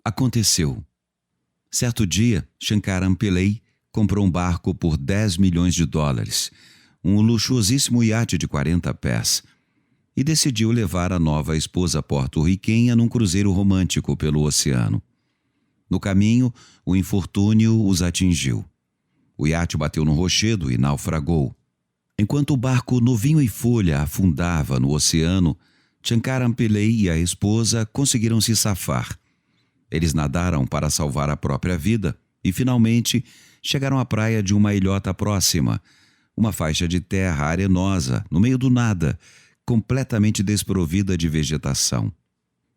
Aconteceu. Certo dia, Shankaran Pillai comprou um barco por $10 milhões, um luxuosíssimo iate de 40 pés, e decidiu levar a nova esposa porto-riquenha num cruzeiro romântico pelo oceano. No caminho, o infortúnio os atingiu. O iate bateu no rochedo e naufragou. Enquanto o barco novinho em folha afundava no oceano, Shankaran Pillai e a esposa conseguiram se safar. Eles nadaram para salvar a própria vida e, finalmente, chegaram à praia de uma ilhota próxima, uma faixa de terra arenosa, no meio do nada, completamente desprovida de vegetação.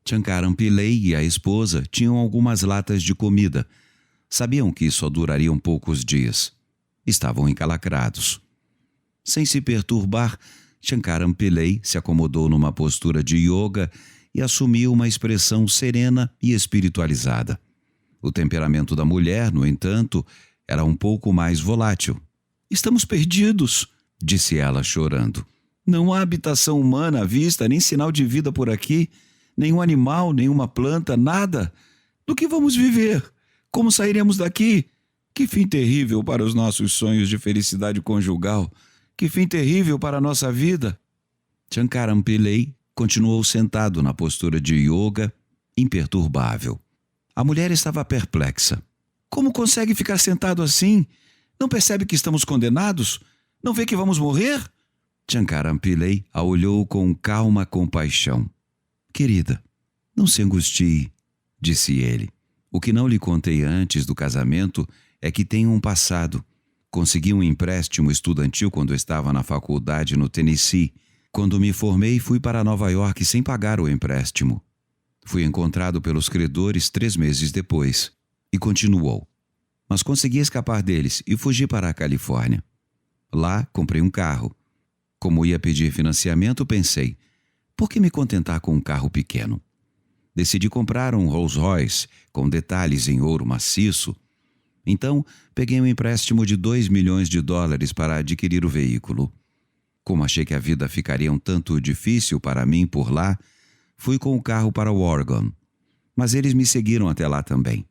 Shankaran Pillai e a esposa tinham algumas latas de comida. Sabiam que só durariam poucos dias. Estavam encalacrados. Sem se perturbar, Shankaran Pillai se acomodou numa postura de yoga e assumiu uma expressão serena e espiritualizada. O temperamento da mulher, no entanto, era um pouco mais volátil. "Estamos perdidos", disse ela chorando. "Não há habitação humana à vista, nem sinal de vida por aqui, nenhum animal, nenhuma planta, nada. Do que vamos viver? Como sairemos daqui? Que fim terrível para os nossos sonhos de felicidade conjugal. Que fim terrível para a nossa vida." Shankaran Pillai continuou sentado na postura de yoga, imperturbável. A mulher estava perplexa. "Como consegue ficar sentado assim? Não percebe que estamos condenados? Não vê que vamos morrer?" Shankaran Pillai a olhou com calma compaixão. "Querida, não se angustie", disse ele. "O que não lhe contei antes do casamento é que tenho um passado. Consegui um empréstimo estudantil quando estava na faculdade no Tennessee. Quando me formei, fui para Nova York sem pagar o empréstimo. Fui encontrado pelos credores 3 meses depois." E continuou. "Mas consegui escapar deles e fugi para a Califórnia. Lá, comprei um carro. Como ia pedir financiamento, pensei, por que me contentar com um carro pequeno? Decidi comprar um Rolls Royce com detalhes em ouro maciço. Então, peguei um empréstimo de $2 milhões para adquirir o veículo. Como achei que a vida ficaria um tanto difícil para mim por lá, fui com o carro para Oregon. Mas eles me seguiram até lá também.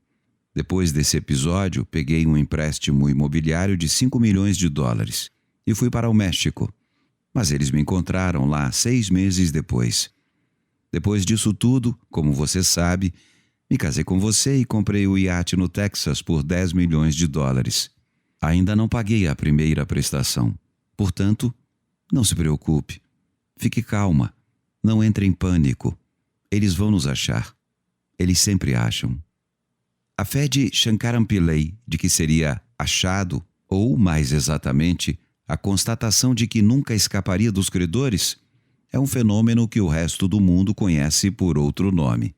Depois desse episódio, peguei um empréstimo imobiliário de $5 milhões e fui para o México. Mas eles me encontraram lá 6 meses depois. Depois disso tudo, como você sabe, me casei com você e comprei o iate no Texas por $10 milhões. Ainda não paguei a primeira prestação. Portanto, não se preocupe. Fique calma. Não entre em pânico. Eles vão nos achar. Eles sempre acham." A fé de Shankaran Pillai de que seria achado, ou, mais exatamente, a constatação de que nunca escaparia dos credores, é um fenômeno que o resto do mundo conhece por outro nome: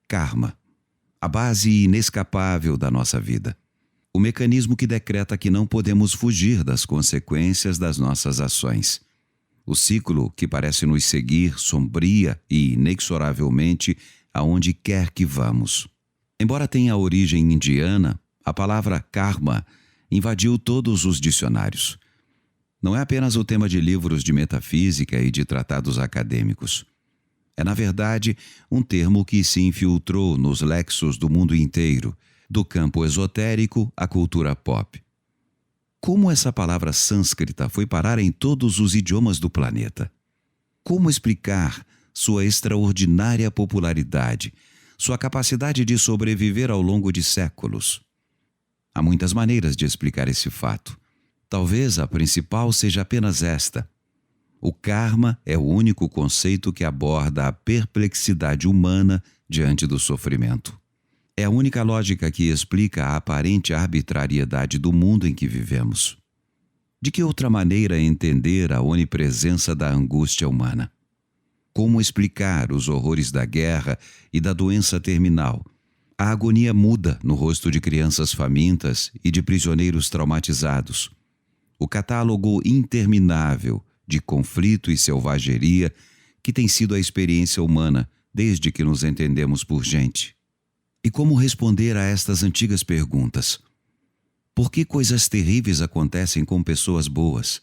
karma, a base inescapável da nossa vida. O mecanismo que decreta que não podemos fugir das consequências das nossas ações. O ciclo que parece nos seguir sombria e inexoravelmente aonde quer que vamos. Embora tenha origem indiana, a palavra karma invadiu todos os dicionários. Não é apenas o tema de livros de metafísica e de tratados acadêmicos. É, na verdade, um termo que se infiltrou nos lexos do mundo inteiro, do campo esotérico à cultura pop. Como essa palavra sânscrita foi parar em todos os idiomas do planeta? Como explicar sua extraordinária popularidade, sua capacidade de sobreviver ao longo de séculos? Há muitas maneiras de explicar esse fato. Talvez a principal seja apenas esta: o karma é o único conceito que aborda a perplexidade humana diante do sofrimento. É a única lógica que explica a aparente arbitrariedade do mundo em que vivemos. De que outra maneira entender a onipresença da angústia humana? Como explicar os horrores da guerra e da doença terminal, a agonia muda no rosto de crianças famintas e de prisioneiros traumatizados, o catálogo interminável de conflito e selvageria que tem sido a experiência humana desde que nos entendemos por gente? E como responder a estas antigas perguntas? Por que coisas terríveis acontecem com pessoas boas?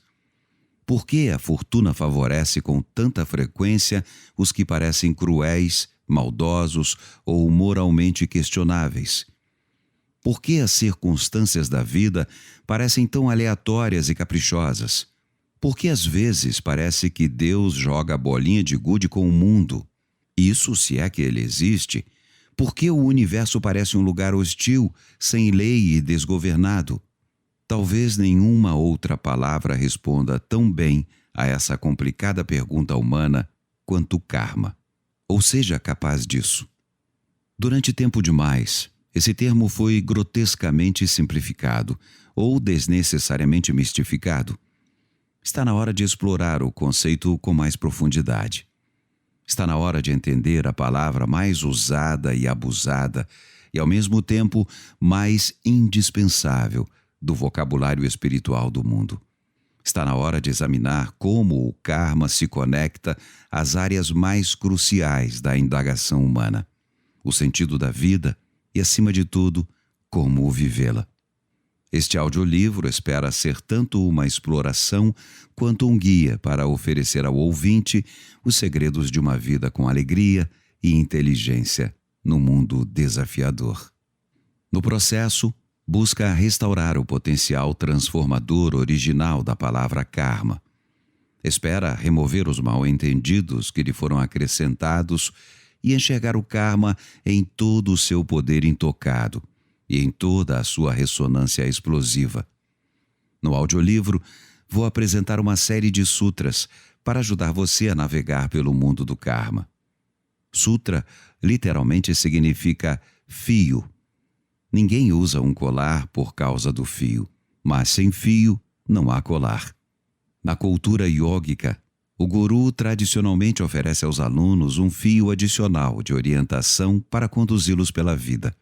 Por que a fortuna favorece com tanta frequência os que parecem cruéis, maldosos ou moralmente questionáveis? Por que as circunstâncias da vida parecem tão aleatórias e caprichosas? Por que às vezes parece que Deus joga a bolinha de gude com o mundo? Isso se é que ele existe. Por que o universo parece um lugar hostil, sem lei e desgovernado? Talvez nenhuma outra palavra responda tão bem a essa complicada pergunta humana quanto karma. Ou seja capaz disso. Durante tempo demais, esse termo foi grotescamente simplificado ou desnecessariamente mistificado. Está na hora de explorar o conceito com mais profundidade. Está na hora de entender a palavra mais usada e abusada e, ao mesmo tempo, mais indispensável do vocabulário espiritual do mundo. Está na hora de examinar como o karma se conecta às áreas mais cruciais da indagação humana, o sentido da vida e, acima de tudo, como vivê-la. Este audiolivro espera ser tanto uma exploração quanto um guia para oferecer ao ouvinte os segredos de uma vida com alegria e inteligência no mundo desafiador. No processo, busca restaurar o potencial transformador original da palavra karma. Espera remover os mal-entendidos que lhe foram acrescentados e enxergar o karma em todo o seu poder intocado e em toda a sua ressonância explosiva. No audiolivro, vou apresentar uma série de sutras para ajudar você a navegar pelo mundo do karma. Sutra literalmente significa fio. Ninguém usa um colar por causa do fio, mas sem fio não há colar. Na cultura yógica, o guru tradicionalmente oferece aos alunos um fio adicional de orientação para conduzi-los pela vida.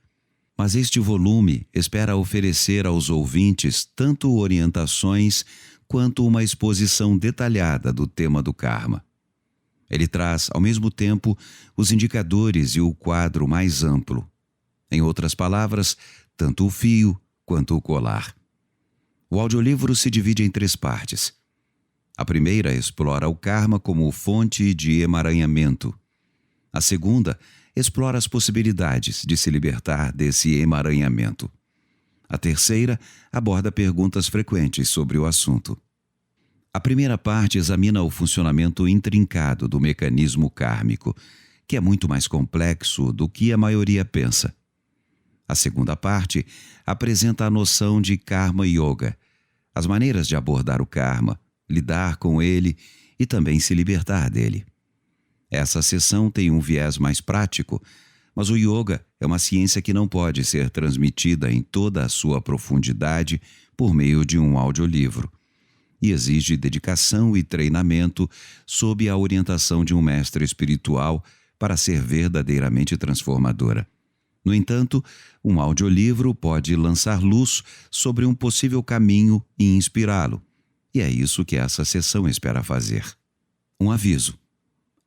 Mas este volume espera oferecer aos ouvintes tanto orientações quanto uma exposição detalhada do tema do karma. Ele traz, ao mesmo tempo, os indicadores e o quadro mais amplo. Em outras palavras, tanto o fio quanto o colar. O audiolivro se divide em 3 partes. A primeira explora o karma como fonte de emaranhamento. A segunda explora as possibilidades de se libertar desse emaranhamento. A terceira aborda perguntas frequentes sobre o assunto. A primeira parte examina o funcionamento intrincado do mecanismo kármico, que é muito mais complexo do que a maioria pensa. A segunda parte apresenta a noção de karma yoga, as maneiras de abordar o karma, lidar com ele e também se libertar dele. Essa sessão tem um viés mais prático, mas o yoga é uma ciência que não pode ser transmitida em toda a sua profundidade por meio de um audiolivro, e exige dedicação e treinamento sob a orientação de um mestre espiritual para ser verdadeiramente transformadora. No entanto, um audiolivro pode lançar luz sobre um possível caminho e inspirá-lo, e é isso que essa sessão espera fazer. Um aviso.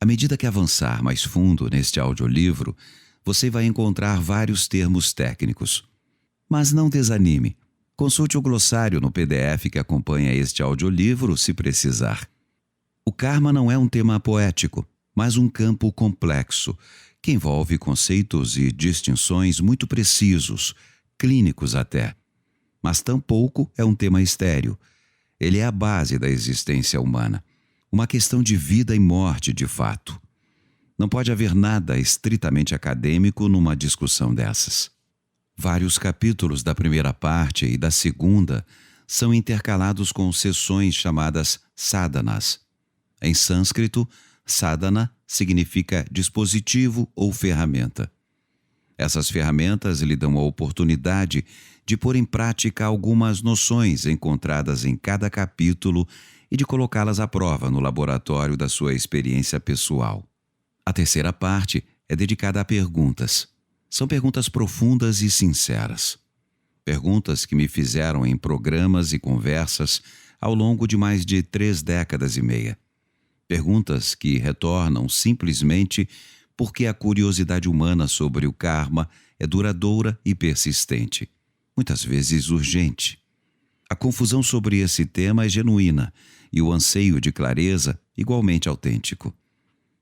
À medida que avançar mais fundo neste audiolivro, você vai encontrar vários termos técnicos. Mas não desanime. Consulte o glossário no PDF que acompanha este audiolivro se precisar. O karma não é um tema poético, mas um campo complexo, que envolve conceitos e distinções muito precisos, clínicos até. Mas tampouco é um tema estéril. Ele é a base da existência humana. Uma questão de vida e morte, de fato. Não pode haver nada estritamente acadêmico numa discussão dessas. Vários capítulos da primeira parte e da segunda são intercalados com sessões chamadas sadhanas. Em sânscrito, sadhana significa dispositivo ou ferramenta. Essas ferramentas lhe dão a oportunidade de pôr em prática algumas noções encontradas em cada capítulo e de colocá-las à prova no laboratório da sua experiência pessoal. A terceira parte é dedicada a perguntas. São perguntas profundas e sinceras. Perguntas que me fizeram em programas e conversas ao longo de mais de 3 décadas e meia. Perguntas que retornam simplesmente porque a curiosidade humana sobre o karma é duradoura e persistente, muitas vezes urgente. A confusão sobre esse tema é genuína e o anseio de clareza igualmente autêntico.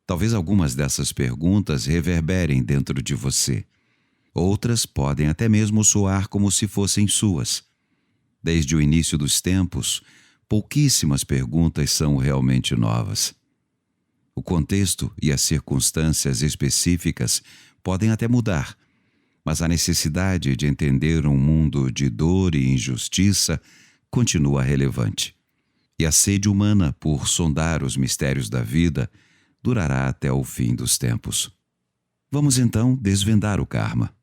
Talvez algumas dessas perguntas reverberem dentro de você. Outras podem até mesmo soar como se fossem suas. Desde o início dos tempos, pouquíssimas perguntas são realmente novas. O contexto e as circunstâncias específicas podem até mudar, mas a necessidade de entender um mundo de dor e injustiça continua relevante. E a sede humana por sondar os mistérios da vida durará até o fim dos tempos. Vamos então desvendar o karma.